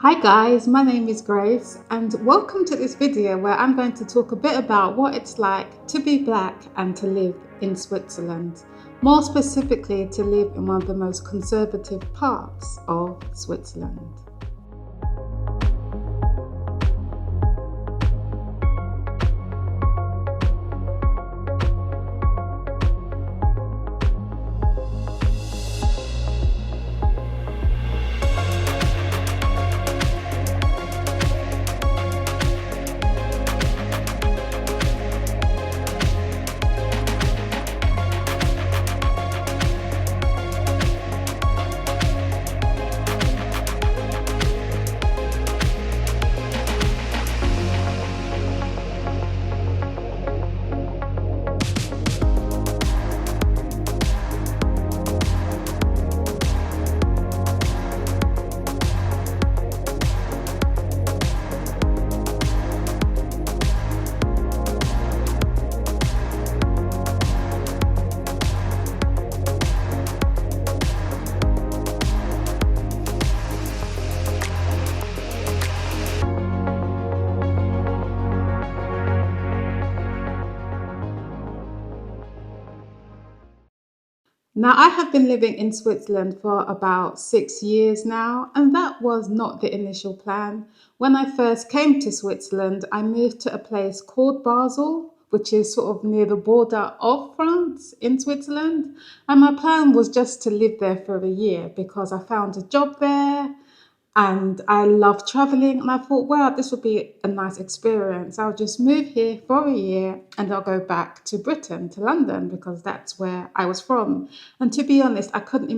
Hi guys, my name is Grace and welcome to this video where I'm going to talk a bit about what it's like to be black and to live in Switzerland. More specifically, to live in one of the most conservative parts of Switzerland. Now, I have been living in Switzerland for about 6 years now, and that was not the initial plan. When I first came to Switzerland, I moved to a place called Basel, which is sort of near the border of France in Switzerland. And my plan was just to live there for a year because I found a job there and I love traveling. And I thought, wow, this would be a nice experience. I'll just move here for a year and I'll go back to Britain, to London, because that's where I was from. And to be honest, I could not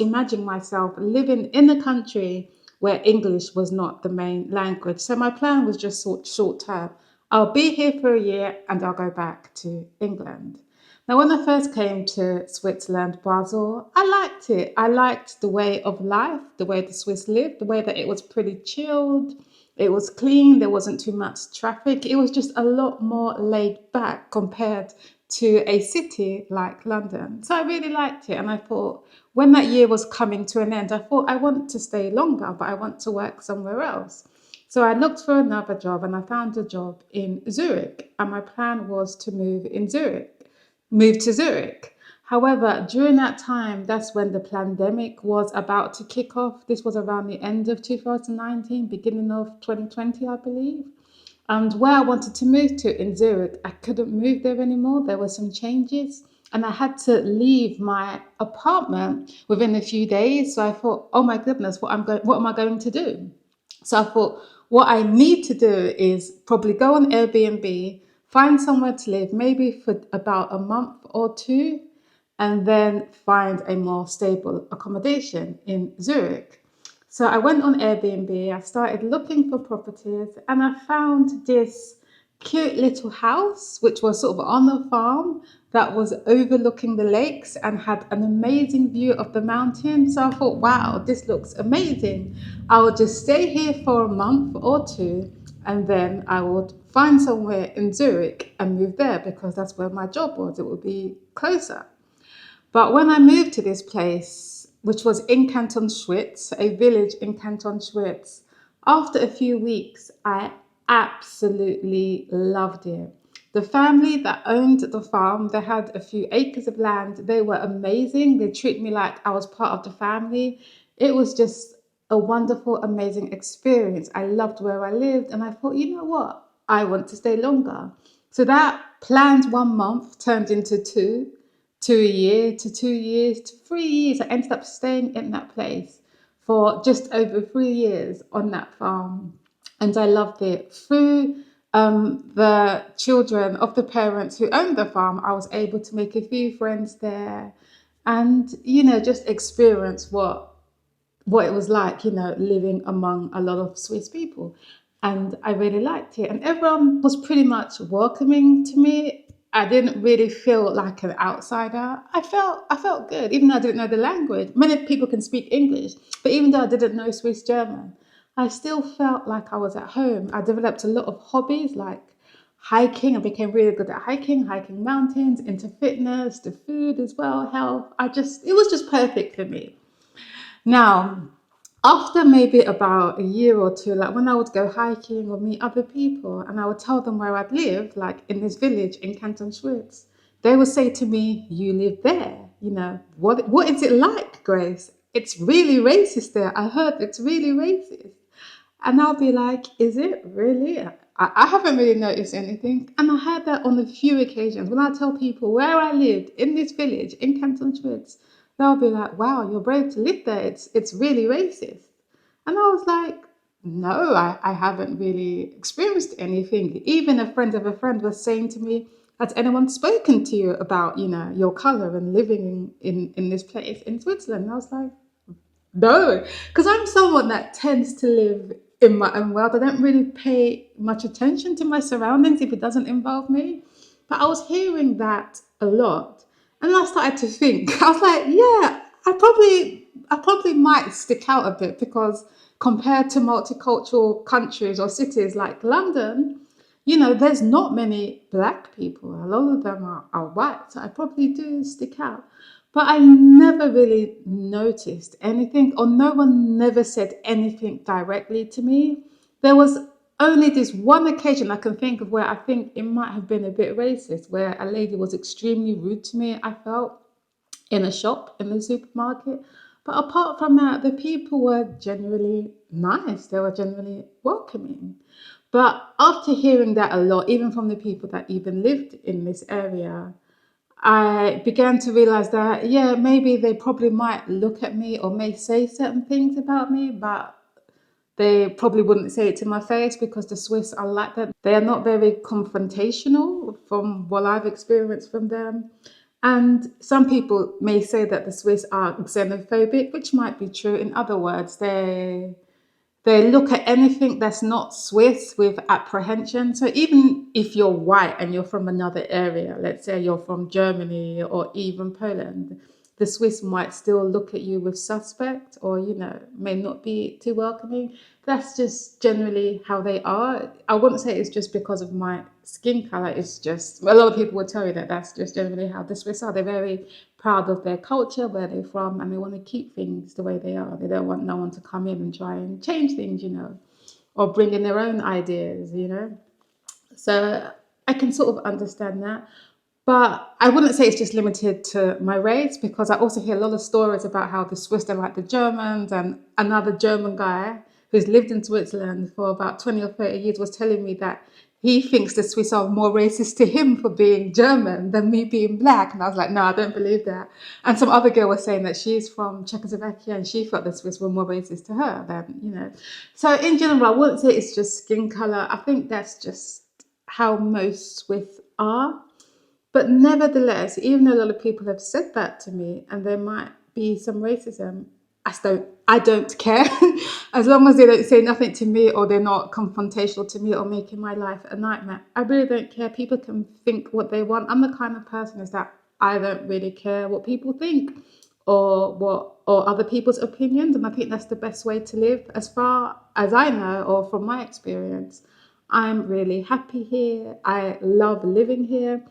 imagine myself living in a country where English was not the main language. So my plan was just short term. I'll be here for a year and I'll go back to England. Now, when I first came to Switzerland, Basel, I liked it. I liked the way of life, the way the Swiss lived, the way that it was pretty chilled. It was clean. There wasn't too much traffic. It was just a lot more laid back compared to a city like London. So I really liked it. And I thought when that year was coming to an end, I thought I want to stay longer, but I want to work somewhere else. So I looked for another job and I found a job in Zurich. And my plan was to move to Zurich. However, during that time, that's when the pandemic was about to kick off. This was around the end of 2019, beginning of 2020, I believe. And where I wanted to move to in Zurich, I couldn't move there anymore. There were some changes and I had to leave my apartment within a few days. So I thought, oh my goodness, what am I going to do? So I thought, what I need to do is probably go on Airbnb, find somewhere to live, maybe for about a month or two, and then find a more stable accommodation in Zurich. So I went on Airbnb, I started looking for properties, and I found this cute little house, which was sort of on a farm that was overlooking the lakes and had an amazing view of the mountains. So I thought, wow, this looks amazing. I will just stay here for a month or two and then I would find somewhere in Zurich and move there because that's where my job was. It would be closer. But when I moved to this place, which was in Canton Schwyz, a village in Canton Schwyz, after a few weeks, I absolutely loved it. The family that owned the farm, they had a few acres of land. They were amazing. They treated me like I was part of the family. It was just a wonderful, amazing experience. I loved where I lived and I thought, you know what? I want to stay longer. So that planned 1 month turned into two, to a year, to 2 years, to 3 years. I ended up staying in that place for just over 3 years on that farm. And I loved it. Through the children of the parents who owned the farm, I was able to make a few friends there and, just experience what it was like, living among a lot of Swiss people. And I really liked it. And everyone was pretty much welcoming to me. I didn't really feel like an outsider. I felt good, even though I didn't know the language. Many people can speak English, but even though I didn't know Swiss German, I still felt like I was at home. I developed a lot of hobbies like hiking. I became really good at hiking mountains, into fitness, the food as well, health. It was just perfect for me. Now, After maybe about a year or two, like when I would go hiking or meet other people and I would tell them where I'd live, like in this village in Canton Schwyz, they would say to me, "You live there, what is it like, Grace? It's really racist there. I heard it's really racist." And I'll be like, "Is it really?" I haven't really noticed anything. And I had that on a few occasions when I tell people where I lived in this village in Canton Schwyz. They'll be like, "Wow, you're brave to live there. It's really racist." And I was like, "No, I haven't really experienced anything." Even a friend of a friend was saying to me, "Has anyone spoken to you about, your color and living in this place in Switzerland?" And I was like, no, because I'm someone that tends to live in my own world. I don't really pay much attention to my surroundings if it doesn't involve me. But I was hearing that a lot. And then I started to think, I was like, yeah, I probably might stick out a bit because compared to multicultural countries or cities like London, there's not many black people. A lot of them are white. So I probably do stick out. But I never really noticed anything, or no one never said anything directly to me. There was only this one occasion I can think of where I think it might have been a bit racist, where a lady was extremely rude to me, I felt, in a shop, in the supermarket. But apart from that, the people were generally nice, they were generally welcoming. But after hearing that a lot, even from the people that even lived in this area, I began to realize that, yeah, maybe they probably might look at me or may say certain things about me, but they probably wouldn't say it to my face because the Swiss are like that. They are not very confrontational from what I've experienced from them. And some people may say that the Swiss are xenophobic, which might be true. In other words, they look at anything that's not Swiss with apprehension. So even if you're white and you're from another area, let's say you're from Germany or even Poland, the Swiss might still look at you with suspect or, may not be too welcoming. That's just generally how they are. I wouldn't say it's just because of my skin color. It's just, a lot of people would tell you that that's just generally how the Swiss are. They're very proud of their culture, where they're from, and they want to keep things the way they are. They don't want no one to come in and try and change things, or bring in their own ideas. So I can sort of understand that. But I wouldn't say it's just limited to my race because I also hear a lot of stories about how the Swiss don't like the Germans. And another German guy who's lived in Switzerland for about 20 or 30 years was telling me that he thinks the Swiss are more racist to him for being German than me being black. And I was like, no, I don't believe that. And some other girl was saying that she's from Czechoslovakia and she felt the Swiss were more racist to her than. So in general, I wouldn't say it's just skin color. I think that's just how most Swiss are. But nevertheless, even though a lot of people have said that to me, and there might be some racism, I don't care. As long as they don't say nothing to me or they're not confrontational to me or making my life a nightmare. I really don't care. People can think what they want. I'm the kind of person is that I don't really care what people think or other people's opinions. And I think that's the best way to live as far as I know or from my experience. I'm really happy here. I love living here.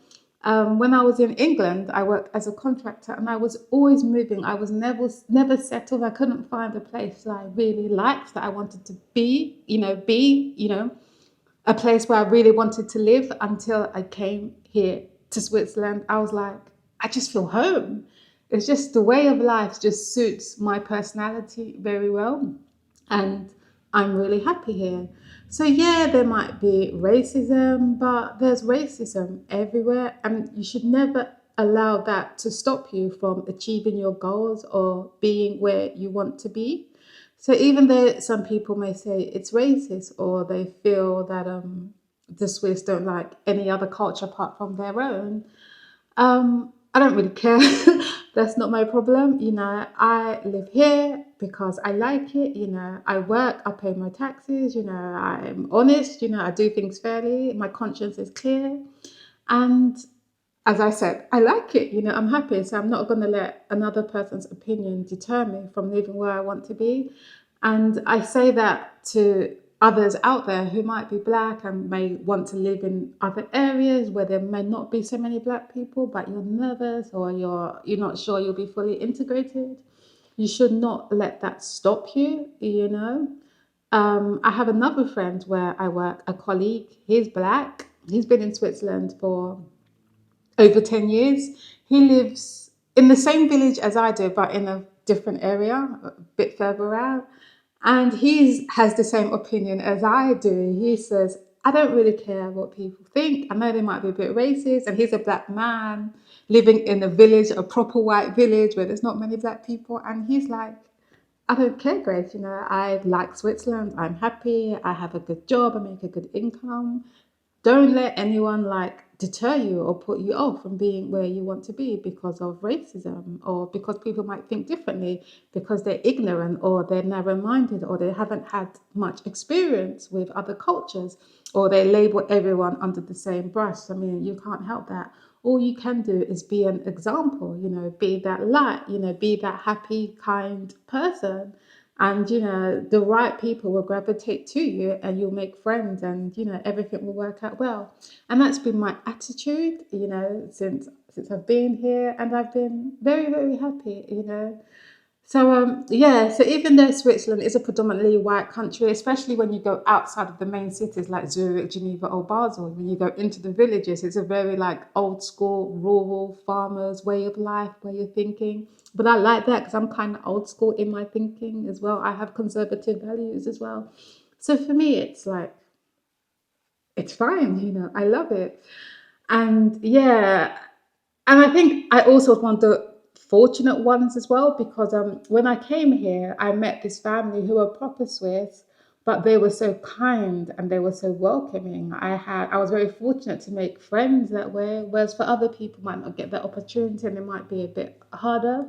When I was in England, I worked as a contractor and I was always moving. I was never settled. I couldn't find a place that I really liked, that I wanted to be a place where I really wanted to live until I came here to Switzerland. I was like, I just feel home. It's just the way of life just suits my personality very well. And I'm really happy here. So, yeah, there might be racism, but there's racism everywhere. And you should never allow that to stop you from achieving your goals or being where you want to be. So even though some people may say it's racist or they feel that the Swiss don't like any other culture apart from their own, I don't really care. That's not my problem. I live here because I like it. I work, I pay my taxes. I'm honest. I do things fairly. My conscience is clear. And as I said, I like it. I'm happy. So I'm not going to let another person's opinion deter me from living where I want to be. And I say that to others out there who might be black and may want to live in other areas where there may not be so many black people, but you're nervous or you're not sure you'll be fully integrated. you should not let that stop you, you know. I have another friend where I work, a colleague. He's black. He's been in Switzerland for over 10 years. He lives in the same village as I do, but in a different area, a bit further out. And he has the same opinion as I do. He says, I don't really care what people think. I know they might be a bit racist. And he's a black man living in a village, a proper white village where there's not many black people. And he's like, I don't care, Grace. You know, I like Switzerland. I'm happy. I have a good job. I make a good income. Don't let anyone like deter you or put you off from being where you want to be because of racism or because people might think differently because they're ignorant or they're narrow-minded or they haven't had much experience with other cultures or they label everyone under the same brush. I mean, you can't help that. All you can do is be an example, you know, be that light, you know, be that happy, kind person. And, you know, the right people will gravitate to you and you'll make friends and, you know, everything will work out well. And that's been my attitude, you know, since I've been here and I've been very, very happy, you know. So yeah, so even though Switzerland is a predominantly white country, especially when you go outside of the main cities like Zurich, Geneva, or Basel, when you go into the villages, it's a very like old school, rural farmers way of life, way of thinking. But I like that because I'm kind of old school in my thinking as well. I have conservative values as well. So for me, it's like it's fine, you know. I love it, and yeah, and I think I also was one of the fortunate ones as well because when I came here, I met this family who were proper Swiss, but they were so kind and they were so welcoming. I was very fortunate to make friends that way, whereas for other people might not get that opportunity and it might be a bit harder.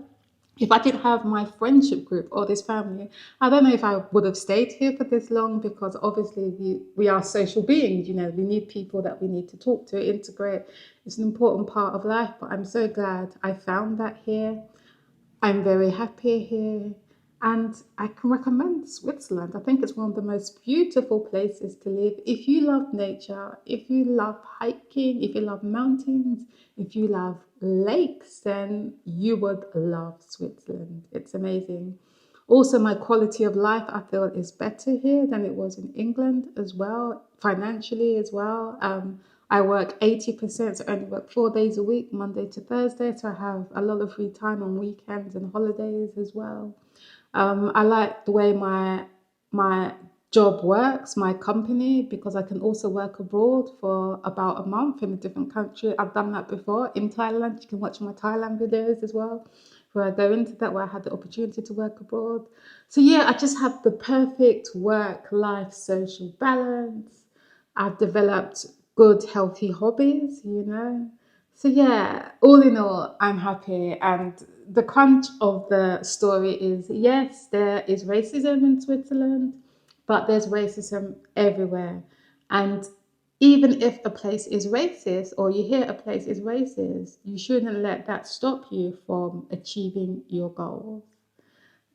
If I didn't have my friendship group or this family, I don't know if I would have stayed here for this long because obviously we are social beings, you know, we need people that we need to talk to, integrate. It's an important part of life, but I'm so glad I found that here. I'm very happy here and I can recommend Switzerland. I think it's one of the most beautiful places to live. If you love nature, if you love hiking, if you love mountains, if you love lakes, then you would love Switzerland. It's amazing. Also, my quality of life I feel is better here than it was in England as well, financially as well. I work 80%, so I only work 4 days a week, Monday to Thursday, so I have a lot of free time on weekends and holidays as well. I like the way my job works, my company, because I can also work abroad for about a month in a different country. I've done that before in Thailand. You can watch my Thailand videos as well, where I go into that, where I had the opportunity to work abroad. So yeah, I just have the perfect work-life social balance. I've developed good, healthy hobbies, you know. So yeah, all in all, I'm happy. And the crunch of the story is yes, there is racism in Switzerland, but there's racism everywhere. And even if a place is racist or you hear a place is racist, you shouldn't let that stop you from achieving your goals.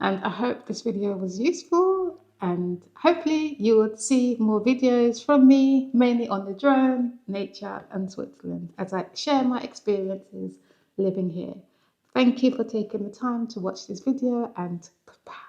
And I hope this video was useful and hopefully you would see more videos from me, mainly on the drone, nature and Switzerland as I share my experiences living here. Thank you for taking the time to watch this video and goodbye.